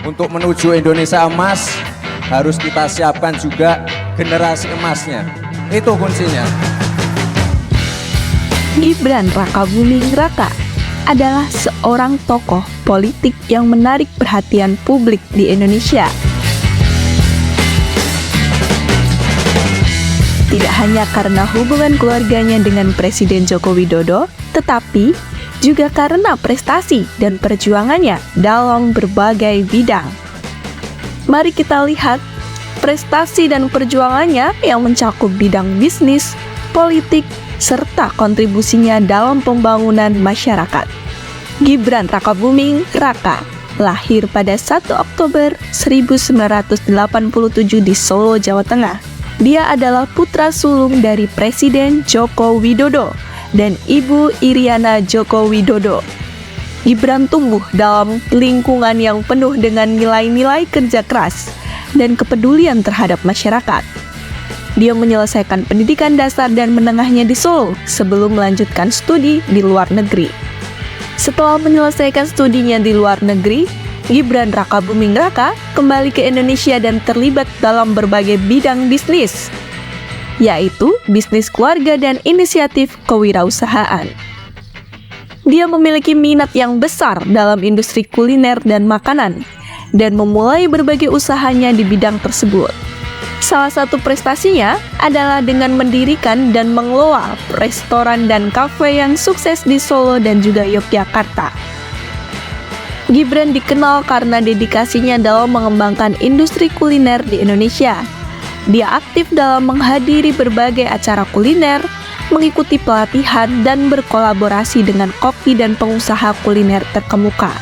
Untuk menuju Indonesia emas, harus kita siapkan juga generasi emasnya. Itu kuncinya. Gibran Rakabuming Raka adalah seorang tokoh politik yang menarik perhatian publik di Indonesia. Tidak hanya karena hubungan keluarganya dengan Presiden Joko Widodo, tetapi juga karena prestasi dan perjuangannya dalam berbagai bidang. Mari kita lihat prestasi dan perjuangannya yang mencakup bidang bisnis, politik, serta kontribusinya dalam pembangunan masyarakat. Gibran Rakabuming Raka lahir pada 1 Oktober 1987 di Solo, Jawa Tengah. Dia adalah putra sulung dari Presiden Joko Widodo dan Ibu Iriana Joko Widodo. Gibran tumbuh dalam lingkungan yang penuh dengan nilai-nilai kerja keras dan kepedulian terhadap masyarakat. Dia menyelesaikan pendidikan dasar dan menengahnya di Solo sebelum melanjutkan studi di luar negeri. Setelah menyelesaikan studinya di luar negeri, Gibran Rakabuming Raka kembali ke Indonesia dan terlibat dalam berbagai bidang bisnis, yaitu bisnis keluarga dan inisiatif kewirausahaan. Dia memiliki minat yang besar dalam industri kuliner dan makanan, dan memulai berbagai usahanya di bidang tersebut. Salah satu prestasinya adalah dengan mendirikan dan mengelola restoran dan kafe yang sukses di Solo dan juga Yogyakarta. Gibran dikenal karena dedikasinya dalam mengembangkan industri kuliner di Indonesia. Dia aktif dalam menghadiri berbagai acara kuliner, mengikuti pelatihan, dan berkolaborasi dengan koki dan pengusaha kuliner terkemuka.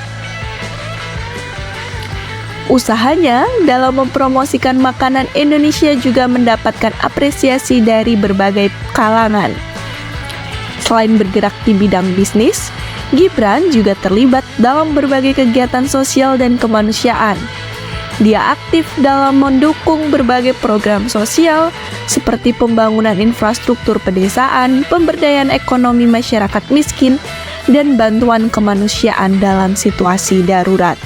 Usahanya dalam mempromosikan makanan Indonesia juga mendapatkan apresiasi dari berbagai kalangan. Selain bergerak di bidang bisnis, Gibran juga terlibat dalam berbagai kegiatan sosial dan kemanusiaan. Dia aktif dalam mendukung berbagai program sosial seperti pembangunan infrastruktur pedesaan, pemberdayaan ekonomi masyarakat miskin, dan bantuan kemanusiaan dalam situasi darurat.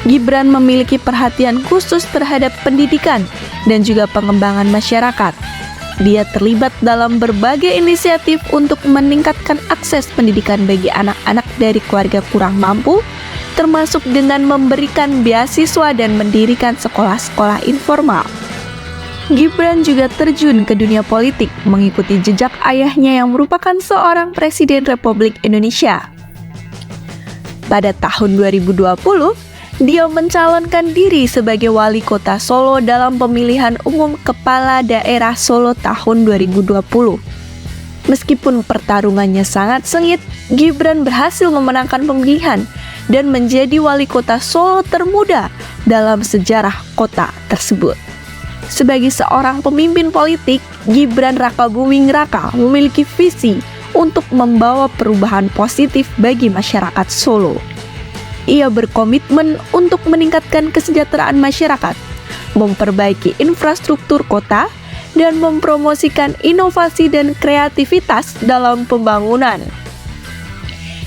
Gibran memiliki perhatian khusus terhadap pendidikan dan juga pengembangan masyarakat. Dia terlibat dalam berbagai inisiatif untuk meningkatkan akses pendidikan bagi anak-anak dari keluarga kurang mampu, termasuk dengan memberikan beasiswa dan mendirikan sekolah-sekolah informal. Gibran juga terjun ke dunia politik, mengikuti jejak ayahnya yang merupakan seorang Presiden Republik Indonesia. Pada tahun 2020, dia mencalonkan diri sebagai wali kota Solo dalam pemilihan umum kepala daerah Solo tahun 2020. Meskipun pertarungannya sangat sengit, Gibran berhasil memenangkan pemilihan dan menjadi wali kota Solo termuda dalam sejarah kota tersebut. Sebagai seorang pemimpin politik, Gibran Rakabuming Raka memiliki visi untuk membawa perubahan positif bagi masyarakat Solo. Ia berkomitmen untuk meningkatkan kesejahteraan masyarakat, memperbaiki infrastruktur kota, dan mempromosikan inovasi dan kreativitas dalam pembangunan.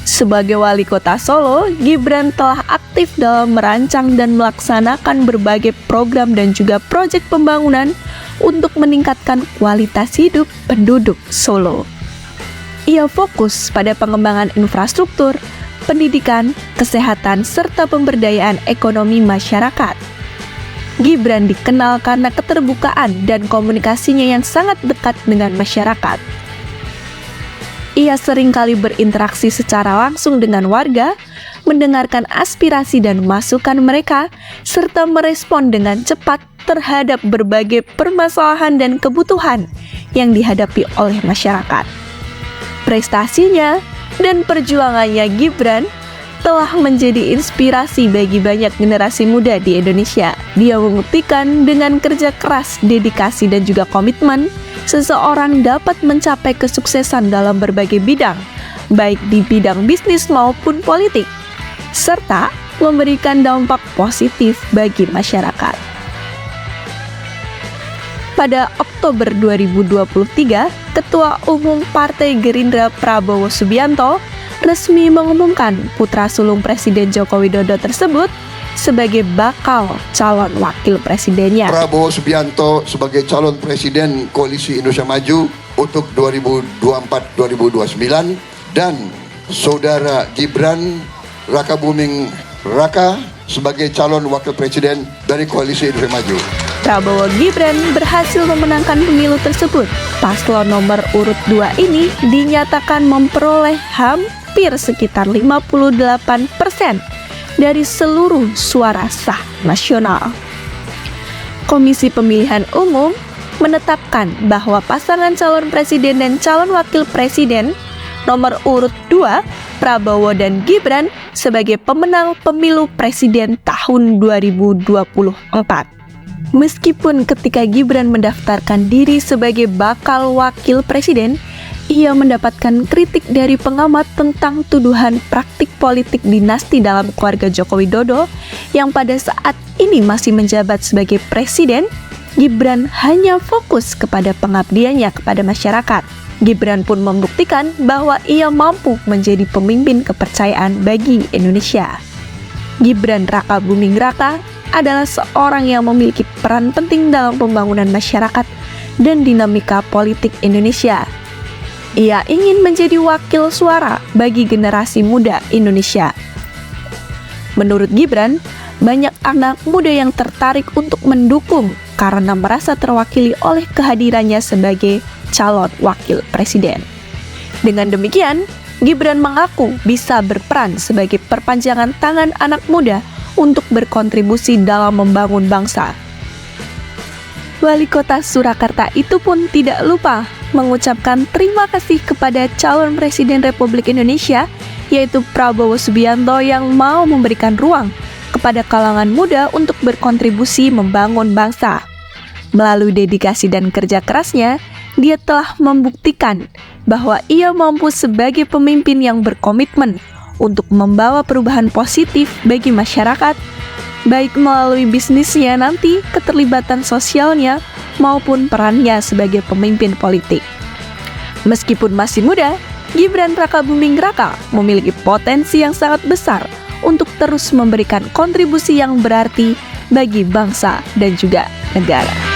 Sebagai wali kota Solo, Gibran telah aktif dalam merancang dan melaksanakan berbagai program dan juga proyek pembangunan untuk meningkatkan kualitas hidup penduduk Solo. Ia fokus pada pengembangan infrastruktur, pendidikan, kesehatan, serta pemberdayaan ekonomi masyarakat. Gibran dikenal karena keterbukaan dan komunikasinya yang sangat dekat dengan masyarakat. Ia seringkali berinteraksi secara langsung dengan warga, mendengarkan aspirasi dan masukan mereka, serta merespon dengan cepat terhadap berbagai permasalahan dan kebutuhan yang dihadapi oleh masyarakat. Prestasinya dan perjuangannya Gibran telah menjadi inspirasi bagi banyak generasi muda di Indonesia. Dia membuktikan dengan kerja keras, dedikasi, dan juga komitmen, seseorang dapat mencapai kesuksesan dalam berbagai bidang, baik di bidang bisnis maupun politik, serta memberikan dampak positif bagi masyarakat. Pada Oktober 2023, Ketua Umum Partai Gerindra Prabowo Subianto resmi mengumumkan putra sulung Presiden Joko Widodo tersebut sebagai bakal calon wakil presidennya. Prabowo Subianto sebagai calon presiden Koalisi Indonesia Maju untuk 2024-2029 dan Saudara Gibran Rakabuming Raka sebagai calon wakil presiden dari Koalisi Indonesia Maju. Prabowo Gibran berhasil memenangkan pemilu tersebut. Paslon nomor urut 2 ini dinyatakan memperoleh hampir sekitar 58% dari seluruh suara sah nasional. Komisi Pemilihan Umum menetapkan bahwa pasangan calon presiden dan calon wakil presiden nomor urut 2, Prabowo dan Gibran sebagai pemenang pemilu presiden tahun 2024. Meskipun ketika Gibran mendaftarkan diri sebagai bakal wakil presiden, ia mendapatkan kritik dari pengamat tentang tuduhan praktik politik dinasti dalam keluarga Joko Widodo yang pada saat ini masih menjabat sebagai presiden. Gibran hanya fokus kepada pengabdiannya kepada masyarakat. Gibran pun membuktikan bahwa ia mampu menjadi pemimpin kepercayaan bagi Indonesia. Gibran Rakabuming Raka adalah seorang yang memiliki peran penting dalam pembangunan masyarakat dan dinamika politik Indonesia. Ia ingin menjadi wakil suara bagi generasi muda Indonesia. Menurut Gibran, banyak anak muda yang tertarik untuk mendukung karena merasa terwakili oleh kehadirannya sebagai calon wakil presiden. Dengan demikian, Gibran mengaku bisa berperan sebagai perpanjangan tangan anak muda untuk berkontribusi dalam membangun bangsa. Wali Kota Surakarta itu pun tidak lupa mengucapkan terima kasih kepada calon Presiden Republik Indonesia, yaitu Prabowo Subianto yang mau memberikan ruang kepada kalangan muda untuk berkontribusi membangun bangsa. Melalui dedikasi dan kerja kerasnya, dia telah membuktikan bahwa ia mampu sebagai pemimpin yang berkomitmen untuk membawa perubahan positif bagi masyarakat, baik melalui bisnisnya nanti, keterlibatan sosialnya, maupun perannya sebagai pemimpin politik. Meskipun masih muda, Gibran Rakabuming Raka memiliki potensi yang sangat besar untuk terus memberikan kontribusi yang berarti bagi bangsa dan juga negara.